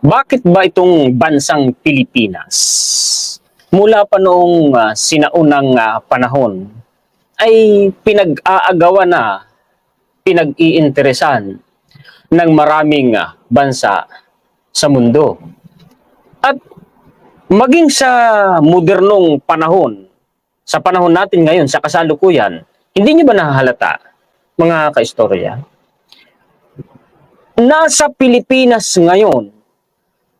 Bakit ba itong bansang Pilipinas, mula pa noong sinaunang panahon, ay pinag-aagawan na, pinag-iinteresan ng maraming bansa sa mundo? At maging sa modernong panahon, sa panahon natin ngayon, sa kasalukuyan, hindi niyo ba nahahalata, mga kaistorya? Nasa Pilipinas ngayon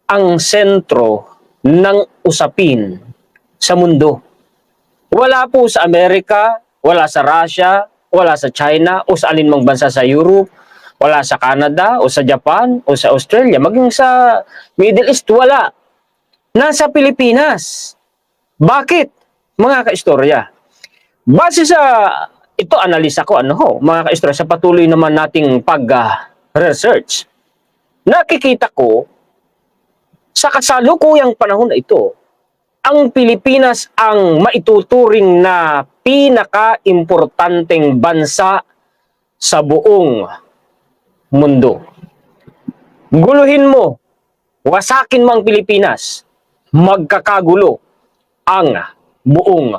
ang sentro ng usapin sa mundo. Wala po sa Amerika, wala sa Russia, wala sa China, o sa alinmang bansa sa Europe, wala sa Canada, o sa Japan, o sa Australia, maging sa Middle East, wala. Nasa Pilipinas. Bakit, mga kaistorya? Base sa, ito analisa ko, mga kaistorya, sa patuloy naman nating pag-research, nakikita ko, sa kasalukuyang panahon na ito, ang Pilipinas ang maituturing na pinaka-importanteng bansa sa buong mundo. Guluhin mo, wasakin mo ang Pilipinas, magkakagulo ang buong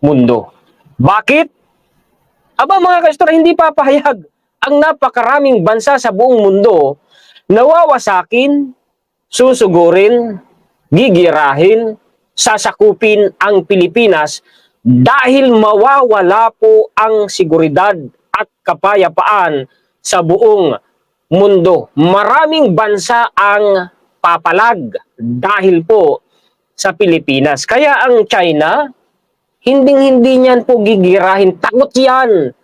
mundo. Bakit? Aba mga kaistorya, hindi papahayag ang napakaraming bansa sa buong mundo na wawasakin, susugurin, gigirahin, sasakupin ang Pilipinas dahil mawawala po ang seguridad at kapayapaan sa buong mundo. Maraming bansa ang papalag dahil po sa Pilipinas. Kaya ang China, hinding-hindi niyan po gigirahin. Takot yan.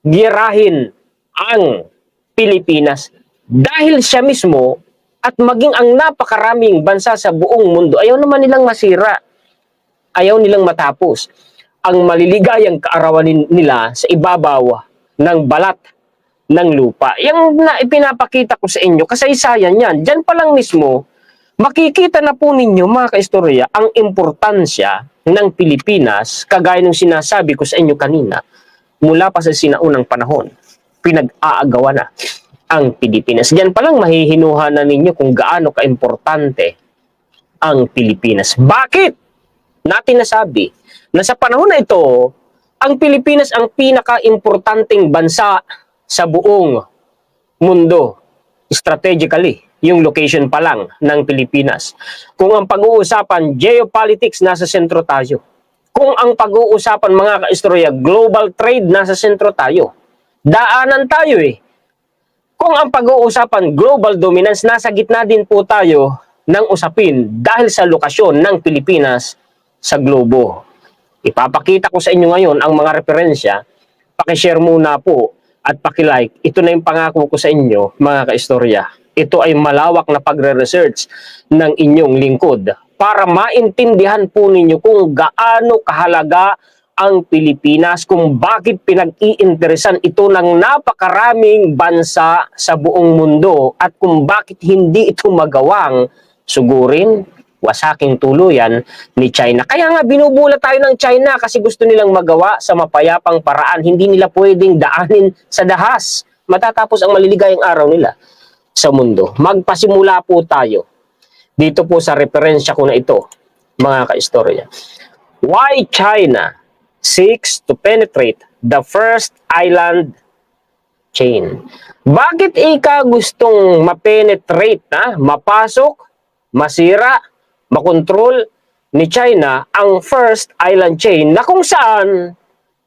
Girahin ang Pilipinas. Dahil siya mismo at maging ang napakaraming bansa sa buong mundo, ayaw naman nilang masira. Ayaw nilang matapos ang maliligayang kaarawan nila sa ibabaw ng balat ng lupa. Yung na ipinapakita ko sa inyo, kasaysayan yan. Diyan pa lang mismo, makikita na po ninyo mga kaistorya ang importansya ng Pilipinas, kagaya ng sinasabi ko sa inyo kanina, mula pa sa sinaunang panahon, pinag-aagawan na ang Pilipinas. Diyan pa lang mahihinuha na ninyo kung gaano kaimportante ang Pilipinas. Bakit natin nasabi na sa panahon na ito, ang Pilipinas ang pinaka-importanteng bansa sa buong mundo, strategically, yung location pa lang ng Pilipinas. Kung ang pag-uusapan geopolitics, nasa sentro tayo. Kung ang pag-uusapan mga kaistorya global trade, nasa sentro tayo. Daanan tayo eh. Kung ang pag-uusapan global dominance, nasa gitna din po tayo ng usapin dahil sa lokasyon ng Pilipinas sa globo. Ipapakita ko sa inyo ngayon ang mga referensya. Pakishare muna po at pakilike. Ito na yung pangako ko sa inyo, mga kaistorya. Ito ay malawak na pagre-research ng inyong lingkod para maintindihan po ninyo kung gaano kahalaga ang Pilipinas, kung bakit pinag-iinteresan ito ng napakaraming bansa sa buong mundo at kung bakit hindi ito magawang sugurin, wasaking tuluyan ni China. Kaya nga binubulat tayo ng China kasi gusto nilang magawa sa mapayapang paraan. Hindi nila pwedeng daanin sa dahas. Matatapos ang maliligayang araw nila sa mundo. Magpasimula po tayo dito po sa referensya ko na ito, mga kaistorya. Why China seeks to penetrate the first island chain? Bakit gustong mapenetrate, mapasok, masira, makontrol ni China ang first island chain na kung saan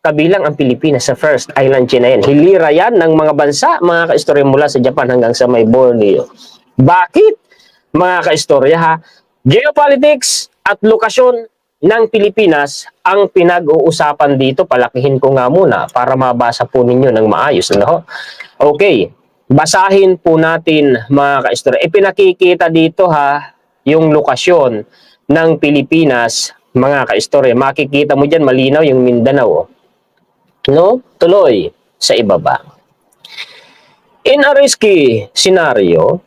kabilang ang Pilipinas sa first island chain na yan? Hilira yan ng mga bansa, mga kaistorya, mula sa Japan hanggang sa may Borneo. Bakit, mga kaistorya, geopolitics at lokasyon ng Pilipinas ang pinag-uusapan dito. Palakihin ko nga muna para mabasa po ninyo ng maayos. Okay, basahin po natin mga kaistorya. Ipinakikita dito yung lokasyon ng Pilipinas, mga kaistorya. Makikita mo dyan malinaw yung Mindanao. Tuloy sa ibaba. In a risky scenario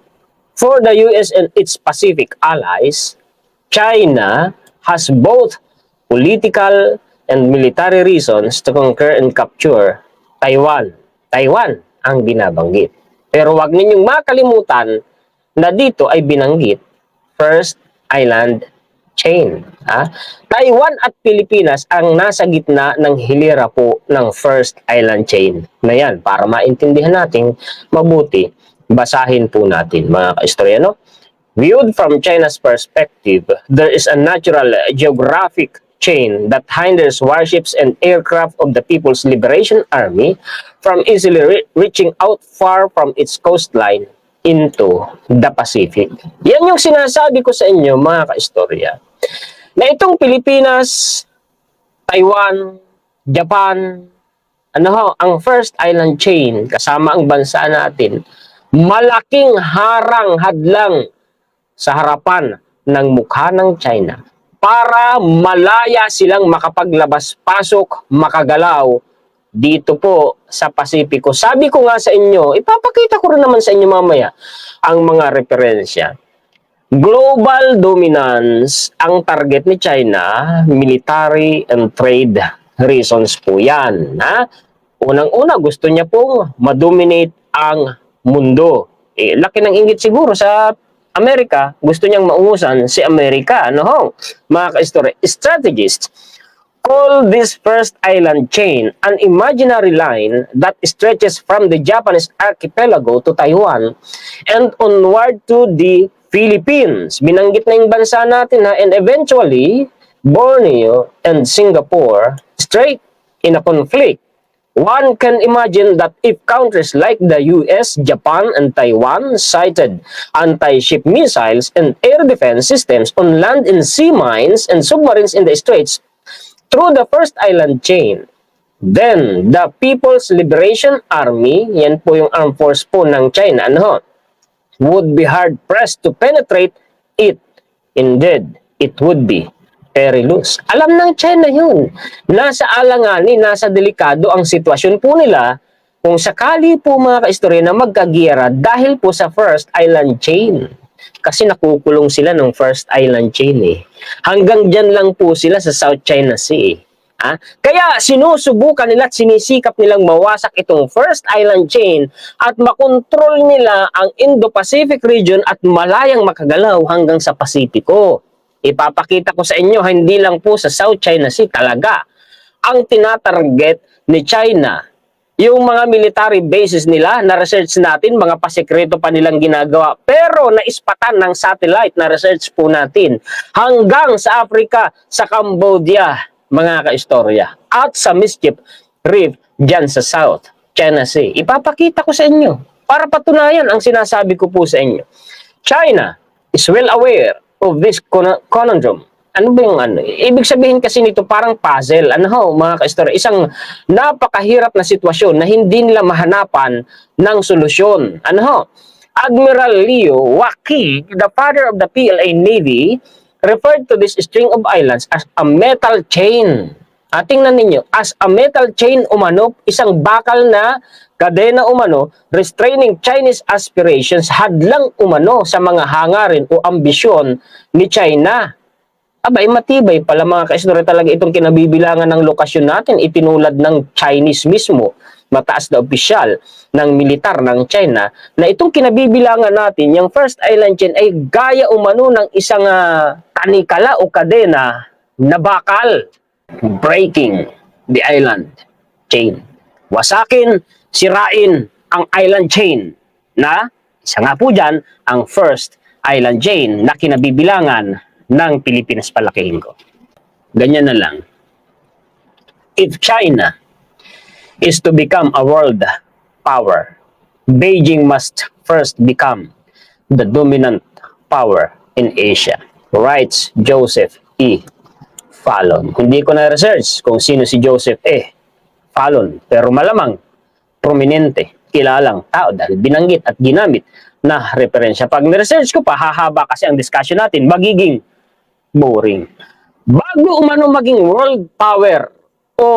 for the US and its Pacific allies, China has both political and military reasons to conquer and capture Taiwan. Taiwan ang binabanggit. Pero wag ninyong makalimutan na dito ay binanggit first island chain. Taiwan at Pilipinas ang nasa gitna ng hilera po ng first island chain na yan. Para maintindihan natin mabuti, basahin po natin mga kaistorya, no? Viewed from China's perspective, there is a natural geographic chain that hinders warships and aircraft of the People's Liberation Army from easily reaching out far from its coastline into the Pacific. Yan yung sinasabi ko sa inyo mga kaistorya, na itong Pilipinas, Taiwan, Japan, ang first island chain kasama ang bansa natin, malaking harang hadlang sa harapan ng mukha ng China para malaya silang makapaglabas-pasok, makagalaw dito po sa Pasipiko. Sabi ko nga sa inyo, ipapakita ko rin naman sa inyo mamaya ang mga referensya. Global dominance ang target ni China, military and trade reasons po yan. Unang-una, gusto niya pong madominate ang mundo. Laki ng inggit siguro sa Amerika, gusto niyang maungusan si Amerika. Mga ka-story, strategists call this first island chain an imaginary line that stretches from the Japanese archipelago to Taiwan and onward to the Philippines. Binanggit na yung bansa natin and eventually Borneo and Singapore straight in a conflict. One can imagine that if countries like the US, Japan, and Taiwan cited anti-ship missiles and air defense systems on land and sea mines and submarines in the straits through the first island chain, then the People's Liberation Army, yan po yung armed force po ng China, would be hard-pressed to penetrate it. Indeed, it would be perilous. Alam ng China yun. Nasa alanganin, nasa delikado ang sitwasyon po nila kung sakali po mga kaistorya na magkagiyera dahil po sa first island chain. Kasi nakukulong sila ng first island chain Hanggang dyan lang po sila sa South China Sea. Kaya sinusubukan nila at sinisikap nilang mawasak itong first island chain at makontrol nila ang Indo-Pacific region at malayang makagalaw hanggang sa Pasipiko. Ipapakita ko sa inyo, hindi lang po sa South China Sea talaga ang tinatarget ni China. Yung mga military bases nila, na-research natin, mga pasekreto pa nilang ginagawa, pero naispatan ng satellite na research po natin hanggang sa Africa, sa Cambodia, mga kaistorya, at sa Mischief Reef dyan sa South China Sea. Ipapakita ko sa inyo para patunayan ang sinasabi ko po sa inyo. China is well aware of this conundrum. Ano ba yung Ibig sabihin kasi nito parang puzzle. Mga kaistorya, isang napakahirap na sitwasyon na hindi nila mahanapan ng solusyon. Admiral Leo Waki, the father of the PLA Navy, referred to this string of islands as a metal chain. Tingnan ninyo, as a metal chain umano, isang bakal na kadena umano, restraining Chinese aspirations, hadlang umano sa mga hangarin o ambisyon ni China. Matibay pala mga kaistorya talaga itong kinabibilangan ng lokasyon natin, itinulad ng Chinese mismo, mataas na opisyal ng militar ng China, na itong kinabibilangan natin, yung first island chain ay gaya umano ng isang tanikala o kadena na bakal. Breaking the island chain. Wasakin, sirain ang island chain na isa nga po dyan ang first island chain na kinabibilangan ng Pilipinas, palakihin ko. Ganyan na lang. If China is to become a world power, Beijing must first become the dominant power in Asia, writes Joseph E. Fallon. Hindi ko na-research kung sino si Joseph E. Fallon, pero malamang prominente, kilalang tao dahil binanggit at ginamit na referensya. Pag na-research ko pa, hahaba kasi ang discussion natin, magiging boring. Bago umano maging world power o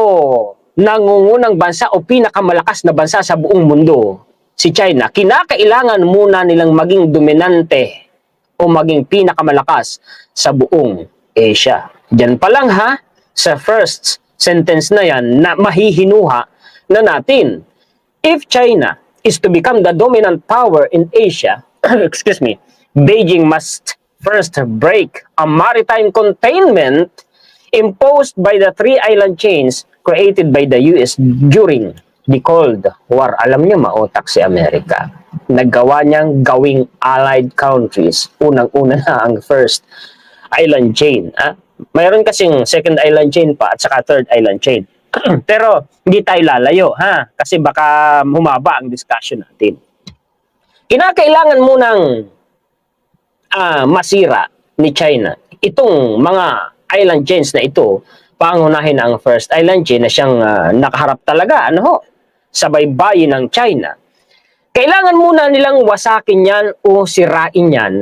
nangungunang bansa o pinakamalakas na bansa sa buong mundo, si China, kinakailangan muna nilang maging dominante o maging pinakamalakas sa buong Asia. Diyan pa lang sa first sentence na yan na mahihinuha na natin. If China is to become the dominant power in Asia, excuse me, Beijing must first break a maritime containment imposed by the three island chains created by the US during the Cold War. Alam niyo, mautak si Amerika. Naggawa niyang gawing allied countries. Unang-una na ang first island chain. Mayroon kasing second island chain pa at saka third island chain. Pero hindi tayo lalayo, ha? Kasi baka humaba ang discussion natin. Kinakailangan munang masira ni China itong mga island chains na ito. Pangunahin ang first island chain na siyang nakaharap talaga sa baybayin ng China. Kailangan muna nilang wasakin yan o sirain yan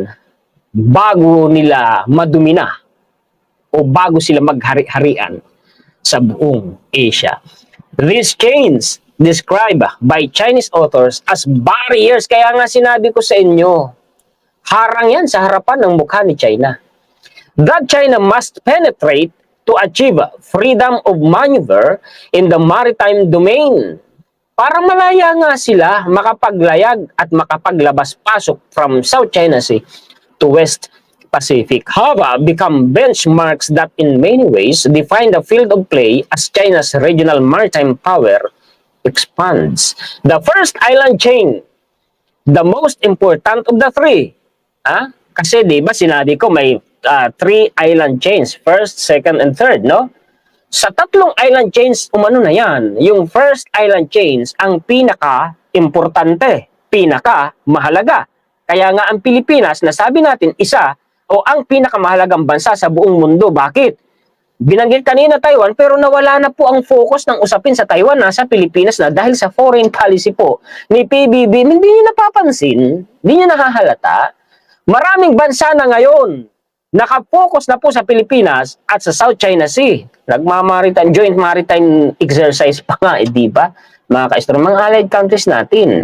bago nila madumina o bago sila maghari-harian sa buong Asia. These chains described by Chinese authors as barriers. Kaya nga sinabi ko sa inyo, harang yan sa harapan ng mukha ni China. That China must penetrate to achieve freedom of maneuver in the maritime domain. Para malaya nga sila makapaglayag at makapaglabas-pasok from South China Sea to West Pacific have become benchmarks that in many ways define the field of play as China's regional maritime power expands. The first island chain, the most important of the three. Kasi di ba sinabi ko may three island chains, first, second, and third, no? Sa tatlong island chains, umano na yan. Yung first island chains, ang pinaka-importante, pinaka-mahalaga. Kaya nga ang Pilipinas, nasabi natin, isa o ang pinakamahalagang bansa sa buong mundo. Bakit? Binanggit kanina Taiwan, pero nawala na po ang focus ng usapin sa Taiwan, nasa Pilipinas na dahil sa foreign policy po ni PBB, hindi niyo napapansin, hindi niyo nahahalata. Maraming bansa na ngayon, nakapokus na po sa Pilipinas at sa South China Sea. Nagmamaritime, joint maritime exercise pa nga, di ba? Mga ka-istro, mga allied countries natin,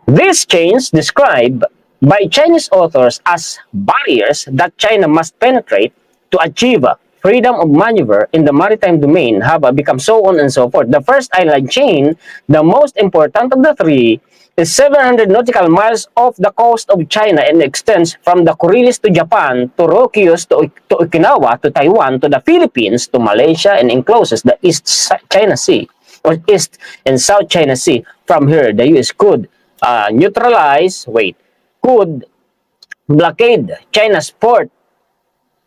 These chains described by Chinese authors as barriers that China must penetrate to achieve freedom of maneuver in the maritime domain have become so on and so forth. The first island chain, the most important of the three, is 700 nautical miles off the coast of China and extends from the Kuriles to Japan, to Ryukyu, to Okinawa, to Taiwan, to the Philippines, to Malaysia, and encloses the East China Sea, or East and South China Sea. From here, the US could could blockade China's port,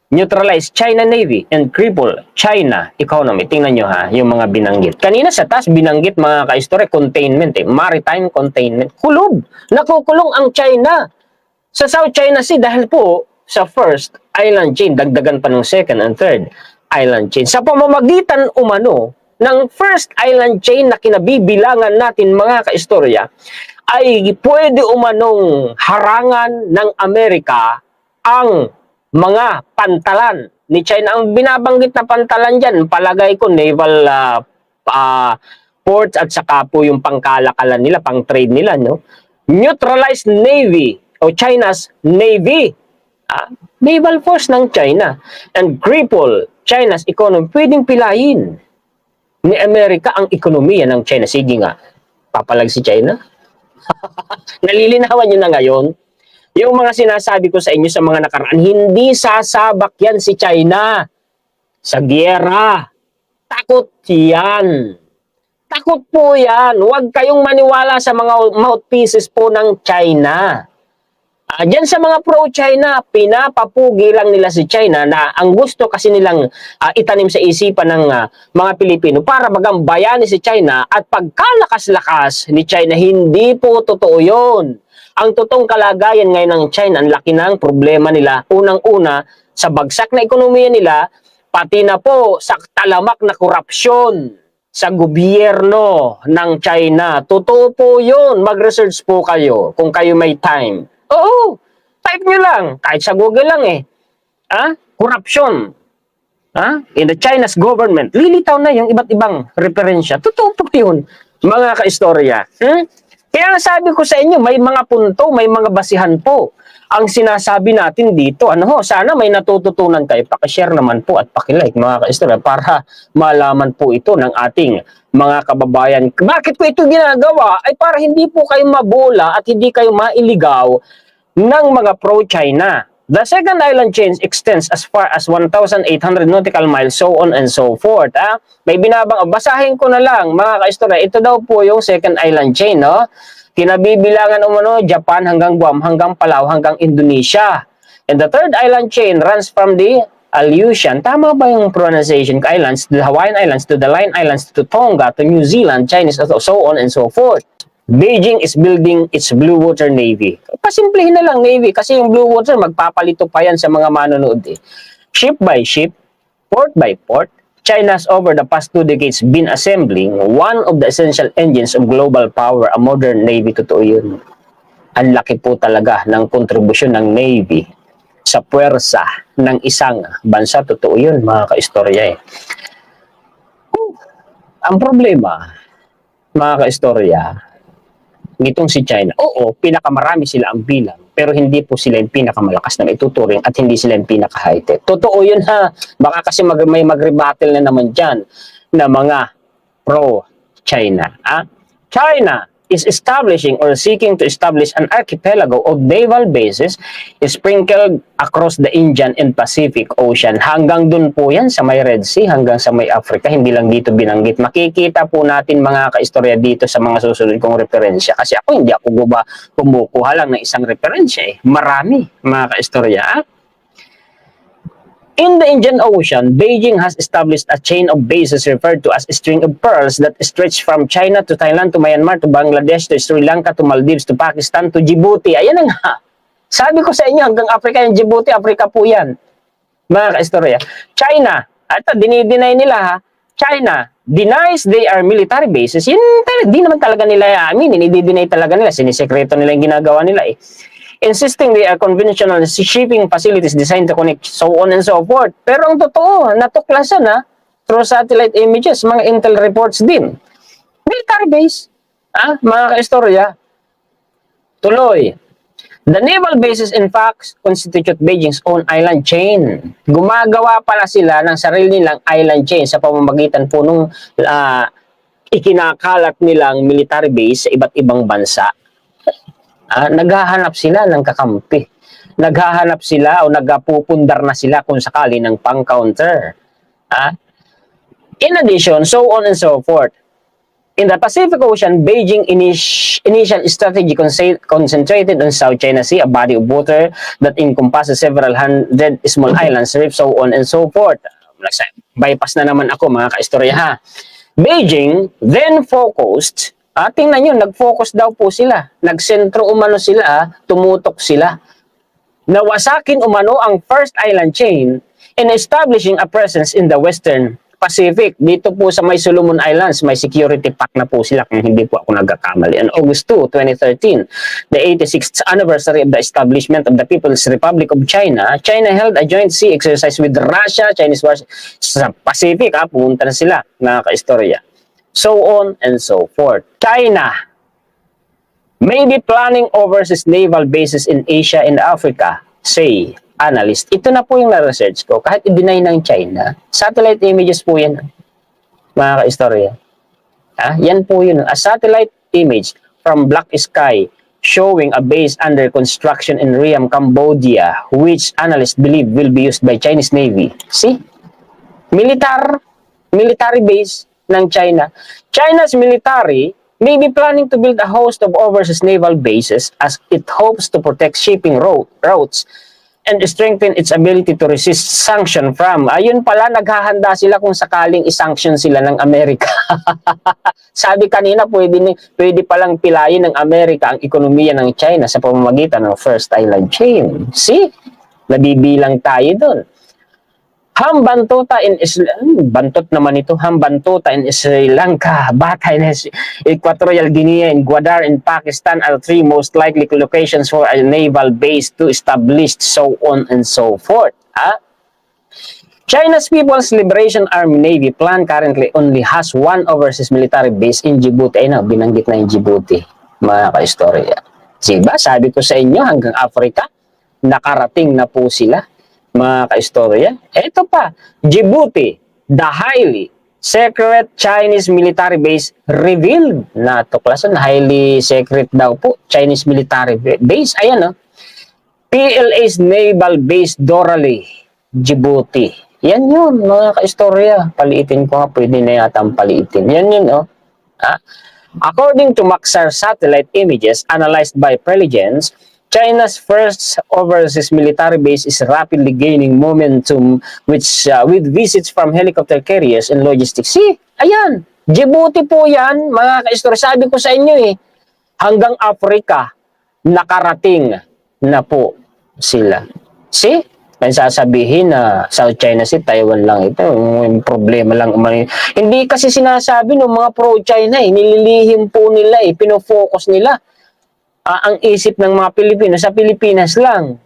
neutralize China Navy, and cripple China economy. Tingnan nyo yung mga binanggit. Kanina sa taas binanggit mga ka-istorya, containment, maritime containment. Kulob, nakukulong ang China sa South China Sea dahil po sa first island chain, dagdagan pa ng second and third island chain. Sa pamamagitan umano ng first island chain na kinabibilangan natin mga ka-istorya, ay pwede umanong harangan ng Amerika ang mga pantalan ni China. Ang binabanggit na pantalan dyan, palagay ko naval ports at saka po yung pangkalakalan nila, pang trade nila, no? Neutralized Navy o China's Navy, naval force ng China, and cripple China's economy. Pwedeng pilayin ni Amerika ang ekonomiya ng China. Sige nga, papalag si China? Nalilinawan nyo na ngayon? Yung mga sinasabi ko sa inyo sa mga nakaraan, hindi sasabak yan si China sa giyera. Takot yan. Takot po yan. Huwag kayong maniwala sa mga mouthpieces po ng China. Diyan sa mga pro-China, pinapapugi lang nila si China na ang gusto kasi nilang itanim sa isipan ng mga Pilipino para bagang bayani si China at pagkalakas-lakas ni China. Hindi po totoo yun. Ang totoong kalagayan ngayon ng China, ang laki ng problema nila. Unang-una, sa bagsak na ekonomiya nila, pati na po sa talamak na korupsyon sa gobyerno ng China. Totoo po yun. Mag-research po kayo kung kayo may time. Oo, type nyo lang. Kahit sa Google lang corruption. In the China's government. Lilitaw na yung iba't ibang referensya. Totoo po yun, mga ka-istorya. Kaya sabi ko sa inyo, may mga punto, may mga basihan po. Ang sinasabi natin dito, sana may natututunan kayo. Pakishare naman po at pakilike, mga ka-istorya, para malaman po ito ng ating mga kababayan. Bakit ko ito ginagawa? Ay para hindi po kayo mabola at hindi kayo mailigaw ng mga pro-China. The second island chain extends as far as 1,800 nautical miles, so on and so forth. May binabang, basahin ko na lang mga kaistorya. Ito daw po yung second island chain, no? Kinabibilangan umano Japan hanggang Guam, hanggang Palau, hanggang Indonesia. And the third island chain runs from the Aleutian, tama ba yung pronunciation, islands, to the Hawaiian Islands, to the Line Islands, to Tonga, to New Zealand, Chinese, so on and so forth. Beijing is building its Blue Water Navy. Pasimplihin na lang Navy kasi yung Blue Water magpapalito pa yan sa mga manonood eh. Ship by ship, port by port, China has over the past 2 decades been assembling one of the essential engines of global power, a modern Navy. Totoo yun. Ang laki po talaga ng kontribusyon ng Navy sa puwersa ng isang bansa. Totoo yun mga kaistorya eh. Ang problema, mga kaistorya, nitong si China, oo, pinakamarami sila ang bilang, pero hindi po sila yung pinakamalakas na ituturing at hindi sila yung pinaka-high-tech. Totoo yun ha. Baka kasi may mag-rebuttal na naman dyan na mga pro-China. China is establishing or seeking to establish an archipelago of naval bases sprinkled across the Indian and Pacific Ocean. Hanggang dun po yan sa may Red Sea, hanggang sa may Africa, hindi lang dito binanggit. Makikita po natin mga kaistorya dito sa mga susunod kong referensya. Kasi ako hindi ako kumukuha lang ng isang referensya eh. Marami mga kaistorya. In the Indian Ocean, Beijing has established a chain of bases referred to as a string of pearls that stretch from China to Thailand to Myanmar to Bangladesh to Sri Lanka to Maldives to Pakistan to Djibouti. Ayan na nga. Sabi ko sa inyo, hanggang Africa yung Djibouti, Africa po yan. Mga kaistorya. China, ito, dinideny nila ha. China denies they are military bases. Yun, di naman talaga nila aminin. Hindi-deny talaga nila. Sinisekreto nila yung ginagawa nila eh. Insisting they are conventional shipping facilities designed to connect, so on and so forth. Pero ang totoo, natuklasan through satellite images, mga intel reports din. Military base, mga kaistorya. Tuloy. The naval bases in fact constitute Beijing's own island chain. Gumagawa pala sila ng sarili nilang island chain sa pamamagitan po nung ikinakalat nilang military base sa iba't ibang bansa. Naghahanap sila ng kakampi. Naghahanap sila o nagpupundar na sila kung sakali ng pang-counter. In addition, so on and so forth. In the Pacific Ocean, Beijing initial strategy concentrated on South China Sea, a body of water that encompasses several hundred small islands, reefs, so on and so forth. Bypass na naman ako mga kaistorya ha. Beijing then focused, tingnan nyo, nag-focus daw po sila. Nagsentro umano sila, tumutok sila. Nawasakin umano ang first island chain in establishing a presence in the Western Pacific. Dito po sa may Solomon Islands, may security pact na po sila kung hindi po ako nagkakamali. On August 2, 2013, the 86th anniversary of the establishment of the People's Republic of China, China held a joint sea exercise with Russia, Chinese wars sa Pacific. Pumunta na sila, mga kaistorya. So on and so forth. China may be planning overseas naval bases in Asia and Africa, say analyst. Ito na po yung na-research ko. Kahit i-deny ng China, satellite images po yan, mga kaistorya. Yan po yun. A satellite image from Black Sky showing a base under construction in Ream, Cambodia, which analysts believe will be used by Chinese Navy. See? Military base ng China. China's military may be planning to build a host of overseas naval bases as it hopes to protect shipping routes and strengthen its ability to resist sanction from. Ayun pala, naghahanda sila kung sakaling isanction sila ng Amerika. Sabi kanina, pwede palang pilayin ng Amerika ang ekonomiya ng China sa pamamagitan ng first island chain. See? Nabibilang tayo doon. Hambantota in Bantot naman ito. Hambantota in Sri Lanka, Batay in Equatorial Guinea, and Gwadar in Pakistan are three most likely locations for a naval base to establish, so on and so forth. China's People's Liberation Army Navy plan currently only has one overseas military base in Djibouti. Ay na, binanggit na yung Djibouti, mga kaistorya. Diba? Sabi ko sa inyo, hanggang Africa, nakarating na po sila, mga kaistorya. Ito pa, Djibouti, the highly secret Chinese military base revealed. Natuklasan, highly secret daw po, Chinese military base. Ayan, PLA's Naval Base Dorali, Djibouti. Yan yun, mga kaistorya. Paliitin ko nga, pwede na yata ang paliitin. Yan yun, oh. Ha? According to Maxar satellite images analyzed by Preligence, China's first overseas military base is rapidly gaining momentum with visits from helicopter carriers and logistics. See, ayan, Djibouti po yan, mga kaistorya. Sabi ko sa inyo hanggang Africa, nakarating na po sila. See? May sasabihin na South China Sea, Taiwan lang ito. Yung problema lang. Hindi kasi sinasabi ng mga pro-China nililihim po nila pinofocus nila. Ang isip ng mga Pilipino sa Pilipinas lang.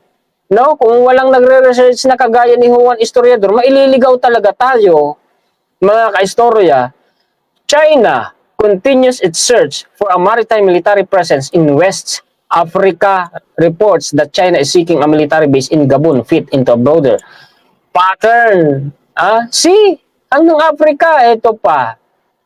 No? Kung walang nagre-research na kagaya ni Juan Historiador, maililigaw talaga tayo, mga kaistorya. China continues its search for a maritime military presence in West Africa. Reports that China is seeking a military base in Gabon fit into a broader pattern. See, hanggang Africa, ito pa.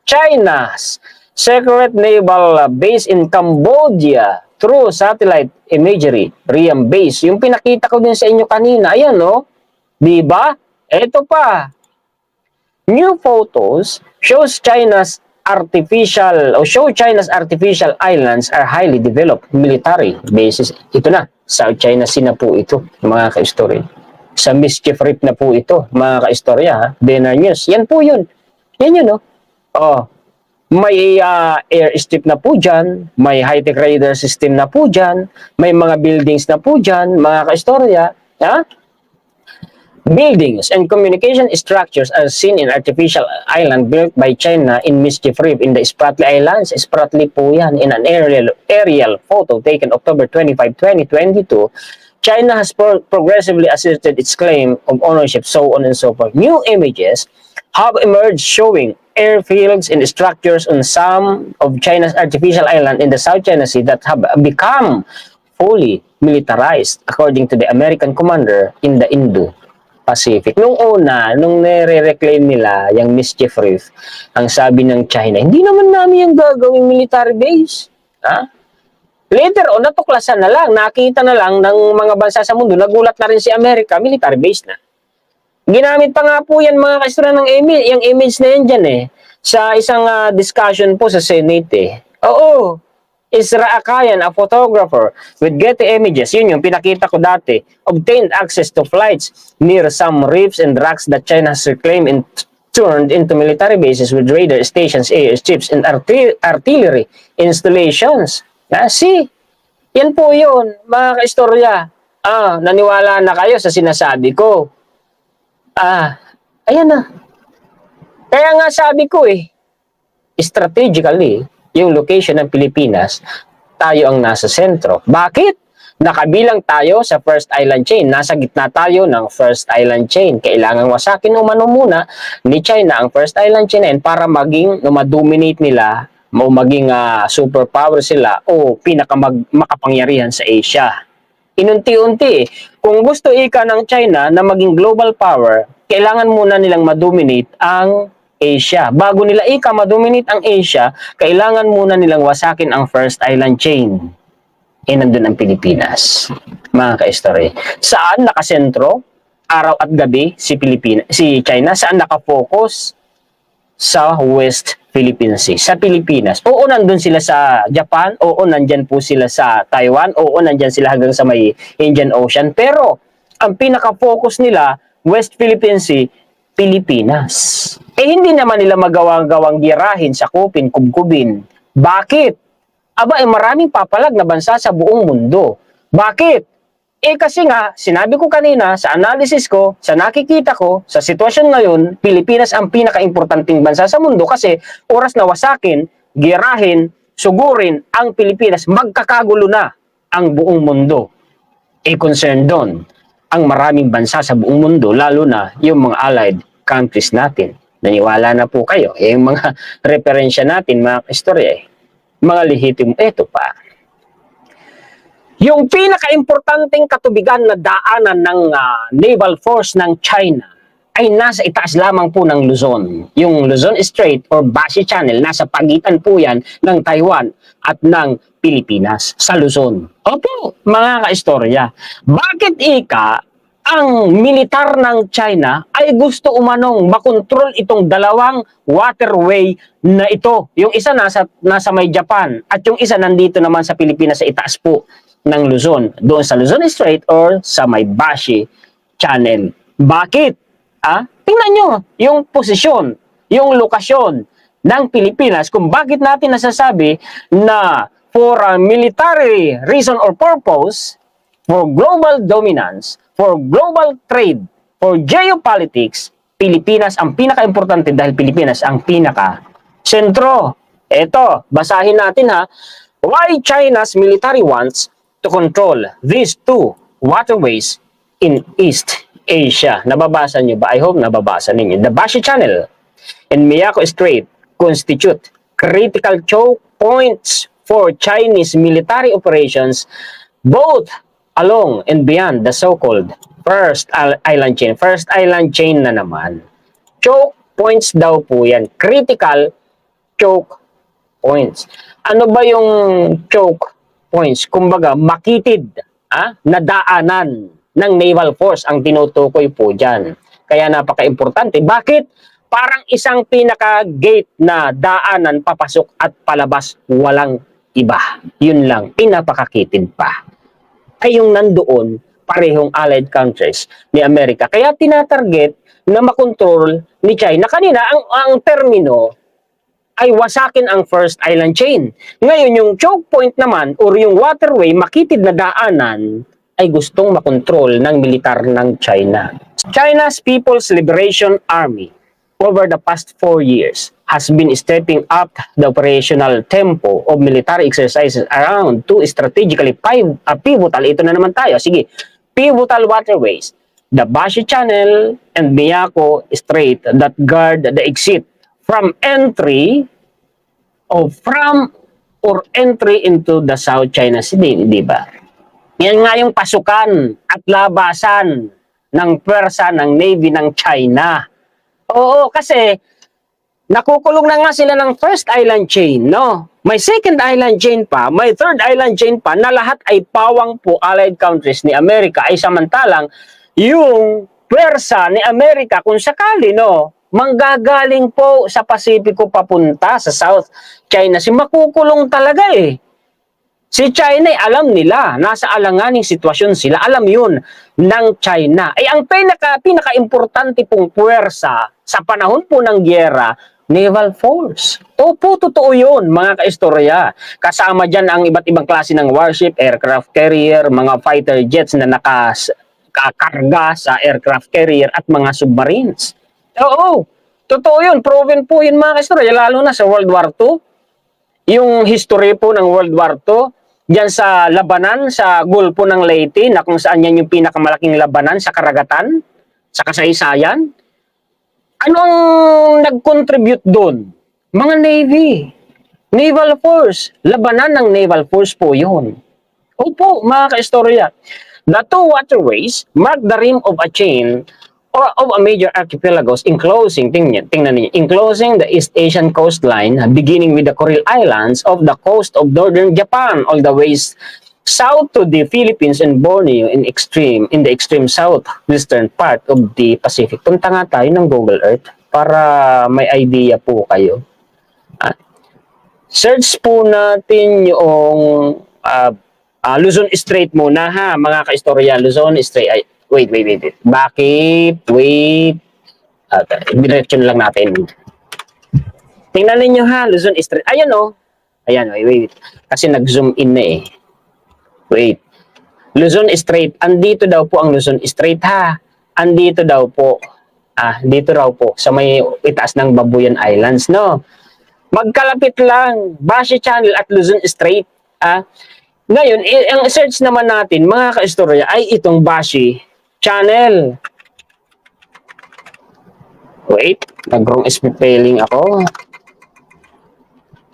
China's secret naval base in Cambodia through satellite imagery, Riam Base. Yung pinakita ko din sa inyo kanina, ayan no? Diba? Ito pa. New photos show China's artificial islands are highly developed military bases. Ito na, South China Sea na po ito, mga kaistorya. Sa Mischief Reef na po ito, mga kaistorya, Benar News. Yan po yun. Yan yun, no? May airstrip na po dyan, may high-tech radar system na po dyan, may mga buildings na po dyan, mga kaistorya. Buildings and communication structures are seen in artificial island built by China in Mischief Reef in the Spratly Islands. Spratly po yan. In an aerial photo taken October 25, 2022, China has progressively asserted its claim of ownership, so on and so forth. New images have emerged showing airfields and structures on some of China's artificial island in the South China Sea that have become fully militarized, according to the American commander in the Indo-Pacific. Nung una, nung nire-reclaim nila yung Mischief Reef, ang sabi ng China, hindi naman namin yung gagawing military base. Later on, natuklasan na lang, nakita na lang ng mga bansa sa mundo, nagulat na rin si Amerika, military base na. Ginamit pa nga po yan mga kaistorya ng yung image na yan dyan sa isang discussion po sa Senate Oo, Isra Akayan, a photographer with Getty Images, yun yung pinakita ko dati, obtained access to flights near some reefs and rocks that China has reclaimed and turned into military bases with radar stations, airstrips, and artillery installations. See, yan po yun, mga kaistorya. Naniwala na kayo sa sinasabi ko. Ayan na. Kaya nga sabi ko strategically, yung location ng Pilipinas, tayo ang nasa sentro. Bakit? Nakabilang tayo sa first island chain. Nasa gitna tayo ng first island chain. Kailangan wasakin umano muna ni China ang first island chain para maging ma-dominate nila o maging superpower sila o makapangyarihan sa Asia. Inunti-unti. Kung gusto ika ng China na maging global power, kailangan muna nilang ma-dominate ang Asia. Bago nila ika ma-dominate ang Asia, kailangan muna nilang wasakin ang first island chain. Nandun ang Pilipinas. Mga ka-story. Saan nakasentro? Araw at gabi si China. Saan nakafocus? Sa West Philippine Sea. Sa Pilipinas. Oo, nandun sila sa Japan. Oo, nandyan po sila sa Taiwan. Oo, nandyan sila hanggang sa may Indian Ocean. Pero, ang pinaka-focus nila, West Philippine Sea, Pilipinas. Hindi naman nila magawang girahin, sakupin, kubkubin. Bakit? Maraming papalag na bansa sa buong mundo. Bakit? Kasi nga, sinabi ko kanina, sa analysis ko, sa nakikita ko, sa sitwasyon ngayon, Pilipinas ang pinaka-importanting bansa sa mundo kasi oras na wasakin, girahin, sugurin ang Pilipinas, magkakagulo na ang buong mundo. Concern doon ang maraming bansa sa buong mundo, lalo na yung mga allied countries natin. Naniwala na po kayo. Yung mga referensya natin, mga istorya, mga lehitimo, ito pa. Yung pinaka-importanting katubigan na daanan ng naval force ng China ay nasa itaas lamang po ng Luzon. Yung Luzon Strait or Bashi Channel, nasa pagitan po yan ng Taiwan at ng Pilipinas sa Luzon. Opo, mga kaistorya. Bakit ang militar ng China ay gusto umanong makontrol itong dalawang waterway na ito? Yung isa nasa may Japan at yung isa nandito naman sa Pilipinas sa itaas po ng Luzon. Doon sa Luzon Strait or sa may Bashi Channel. Bakit? Tingnan nyo yung posisyon, yung lokasyon ng Pilipinas kung bakit natin nasasabi na for a military reason or purpose, for global dominance, for global trade, for geopolitics, Pilipinas ang pinaka-importante dahil Pilipinas ang pinaka-sentro. Ito, basahin natin ha. Why China's military wants to control these two waterways in East Asia. Nababasa nyo ba? I hope nababasa ninyo. The Bashi Channel and Miyako Strait constitute critical choke points for Chinese military operations both along and beyond the so-called First Island Chain. First Island Chain na naman. Choke points daw po yan. Critical choke points. Ano ba yung choke points? Kumbaga, makitid na daanan ng naval force ang tinutukoy po dyan. Kaya napaka-importante. Bakit? Parang isang pinaka-gate na daanan papasok at palabas, walang iba. Yun lang, pinapakakitid pa. Ay yung nandoon, parehong allied countries ni Amerika. Kaya tinatarget na makontrol ni China. Kanina, ang termino ay wasakin ang First Island Chain. Ngayon, yung choke point naman or yung waterway, makitid na daanan, ay gustong makontrol ng militar ng China. China's People's Liberation Army over the past 4 years has been stepping up the operational tempo of military exercises around two strategically pivotal, ito na naman tayo, sige, pivotal waterways, the Bashi Channel and Miyako Strait that guard the exit from entry into the South China Sea, di ba? Yan nga yung pasukan at labasan ng pwersa ng Navy ng China. Oo, kasi nakukulong na nga sila ng First Island Chain, no? May Second Island Chain pa, may Third Island Chain pa, na lahat ay pawang po allied countries ni Amerika. Ay samantalang yung pwersa ni Amerika, kung sakali, no, manggagaling po sa Pasipiko papunta sa South China Sea, makukulong talaga eh. Si China, alam nila, nasa alanganing sitwasyon sila, alam yun ng China. Ay ang pinaka-importante pong puwersa sa panahon po ng gyera, naval force. Opo, totoo yun, mga kaistorya. Kasama dyan ang iba't ibang klase ng warship, aircraft carrier, mga fighter jets na nakakarga sa aircraft carrier at mga submarines. Oo, totoo yun, proven po yun, mga kaistorya, lalo na sa World War II. Yung history po ng World War II, diyan sa labanan, sa Gulpo ng Leyte, na kung saan yan yung pinakamalaking labanan sa karagatan, sa kasaysayan. Anong nag-contribute doon? Mga Navy. Naval Force. Labanan ng Naval Force po yun. Opo, mga kaistorya. The two waterways mark the rim of a chain or of a major archipelagos enclosing, tingnan niyo, enclosing the East Asian coastline, beginning with the Kuril Islands of the coast of northern Japan, all the way south to the Philippines and Borneo in the extreme southwestern part of the Pacific. Punta nga tayo ng Google Earth para may idea po kayo. Search po natin yung Luzon Strait muna ha, mga kaistorya. Luzon Strait. Wait. Bakit? Wait. Direction lang natin. Tingnan ninyo ha, Luzon Strait. Ayan o. Ayan, wait. Kasi nag-zoom in na eh. Wait. Luzon Strait. Andito daw po ang Luzon Strait ha. Andito daw po. Dito raw po. Sa may itaas ng Babuyan Islands, no? Magkalapit lang. Bashi Channel at Luzon Strait. Ngayon, ang search naman natin, mga kaistorya, ay itong Bashi Channel. Wait, nag-wrong spelling ako.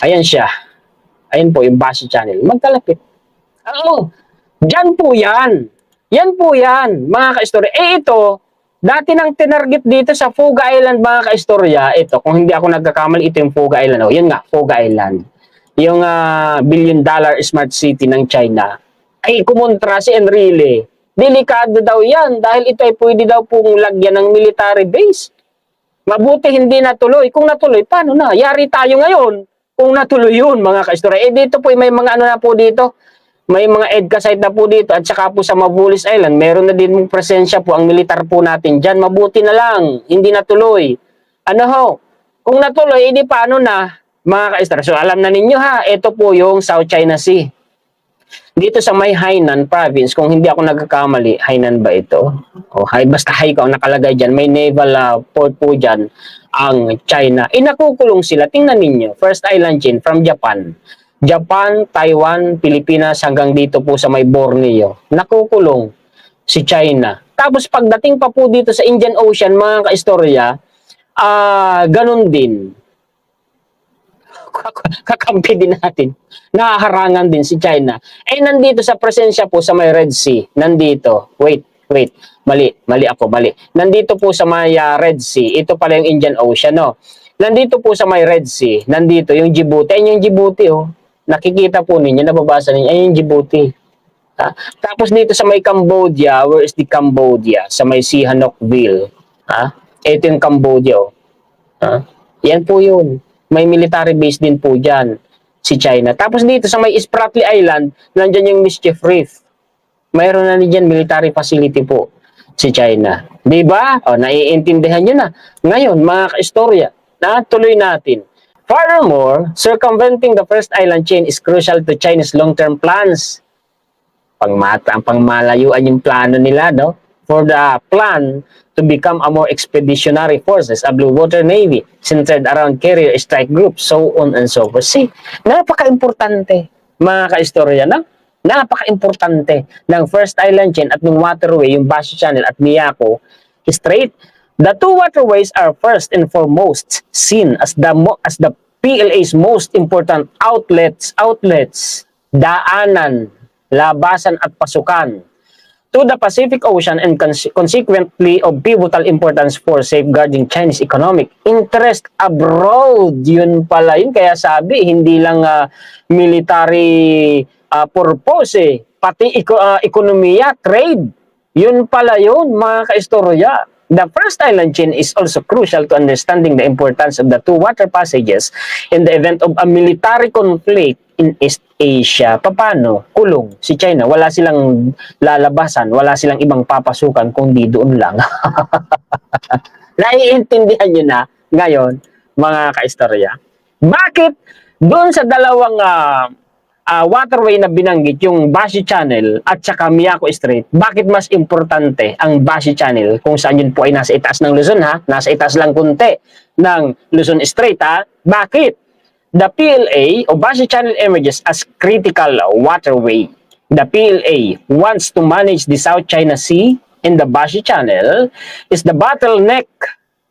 Ayan siya. Ayan po yung Bashi Channel. Magkalapit. Oo. Diyan po yan. Yan po yan, mga kaistorya. Ito, Dati nang tinarget dito sa Fuga Island mga kaistorya, ito, kung hindi ako nagkakamali, ito yung Fuga Island. Oh, yun nga, Fuga Island. Yung billion-dollar smart city ng China. Ay, kumontra si Enrile. Delikado daw yan dahil ito ay pwede daw pong lagyan ng military base. Mabuti hindi natuloy. Kung natuloy, paano na? Yari tayo ngayon. Kung natuloy yun, mga kaistorya. Eh, dito po, may mga ano na po dito. May mga EDCA site na po dito at saka po sa Mabulis Island, meron na din mong presensya po ang militar po natin dyan. Mabuti na lang, hindi natuloy. Ano ho? Kung natuloy, hindi paano na, mga kaistra. So alam na ninyo ha, ito po yung South China Sea. Dito sa may Hainan province, kung hindi ako nagkakamali, Hainan ba ito? O, basta Haikou ang nakalagay dyan, may naval port po dyan, ang China. Inakukulong sila, tingnan ninyo, first island chain from Japan. Japan, Taiwan, Pilipinas hanggang dito po sa may Borneo. Nakukulong si China. Tapos pagdating pa po dito sa Indian Ocean, mga kaistorya, ganun din. Kakampi din natin. Nahaharangan din si China. Eh nandito sa presensya po sa may Red Sea. Nandito. Wait. Mali ako. Nandito po sa may Red Sea. Ito pala yung Indian Ocean, no? Nandito po sa may Red Sea. Nandito yung Djibouti. Ayun yung Djibouti, oh. Nakikita po ninyo, nababasa ninyo, ayun yung Djibouti. Tapos dito sa may Cambodia, where is the Cambodia? Sa may Sihanoukville. Ito yung Cambodia. Oh. Yan po yun. May military base din po dyan, si China. Tapos dito sa may Spratly Island, nandyan yung Mischief Reef. Mayroon na dyan military facility po, si China. Diba? O, naiintindihan nyo na. Ngayon, mga kaistorya, tuloy natin. Furthermore, circumventing the first island chain is crucial to China's long-term plans. Pangmalayuan yung plano nila, no? For the plan to become a more expeditionary forces, a blue water navy centered around carrier strike groups, so on and so forth. See, napaka-importante, mga kaistorya, no? Napaka-importante ng first island chain at ng waterway, yung Bashi Channel at Miyako Strait. The two waterways are first and foremost seen as the PLA's most important outlets, daanan, labasan at pasukan to the Pacific Ocean and consequently of pivotal importance for safeguarding Chinese economic interest abroad. Yun pala yun. Kaya sabi, hindi lang military purpose, pati ekonomiya, trade. Yun pala yun, mga kaistorya. The first island chain is also crucial to understanding the importance of the two water passages in the event of a military conflict in East Asia. Paano? Kulong si China. Wala silang lalabasan, wala silang ibang papasukan kundi doon lang. Naiintindihan nyo na ngayon, mga kaistorya. Bakit doon sa dalawang waterway na binanggit, yung Bashi Channel at saka Miyako Strait, bakit mas importante ang Bashi Channel kung saan yun po ay nasa itaas ng Luzon, ha? Nasa itaas lang kunti ng Luzon Strait, ha? Bakit? The PLA o Bashi Channel emerges as critical waterway. The PLA wants to manage the South China Sea in the Bashi Channel is the bottleneck.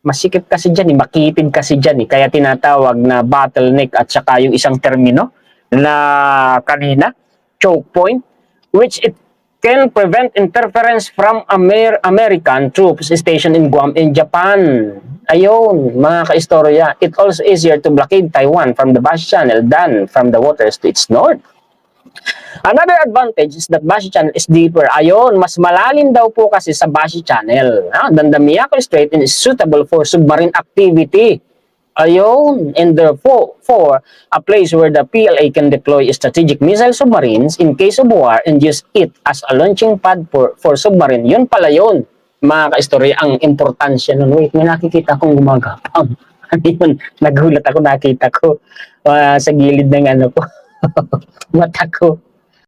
Masikip kasi dyan, makitid kasi dyan, kaya tinatawag na bottleneck at saka yung isang termino na kanina, choke point, which it can prevent interference from American troops stationed in Guam in Japan. Ayun, mga kaistorya, it also easier to blockade Taiwan from the Bashi Channel than from the waters to its north. Another advantage is that Bashi Channel is deeper. Ayun, mas malalim daw po kasi sa Bashi Channel. Than the Miyako Strait is suitable for submarine activity. Ayun, and therefore, a place where the PLA can deploy strategic missile submarines in case of war and use it as a launching pad for submarine. Yun pala yun, mga kaistorya, ang importansya nun. Wait, may nakikita akong gumagapang. Ano yun? Nagulat ako, nakita ko sa gilid ng ano ko. Mata ko.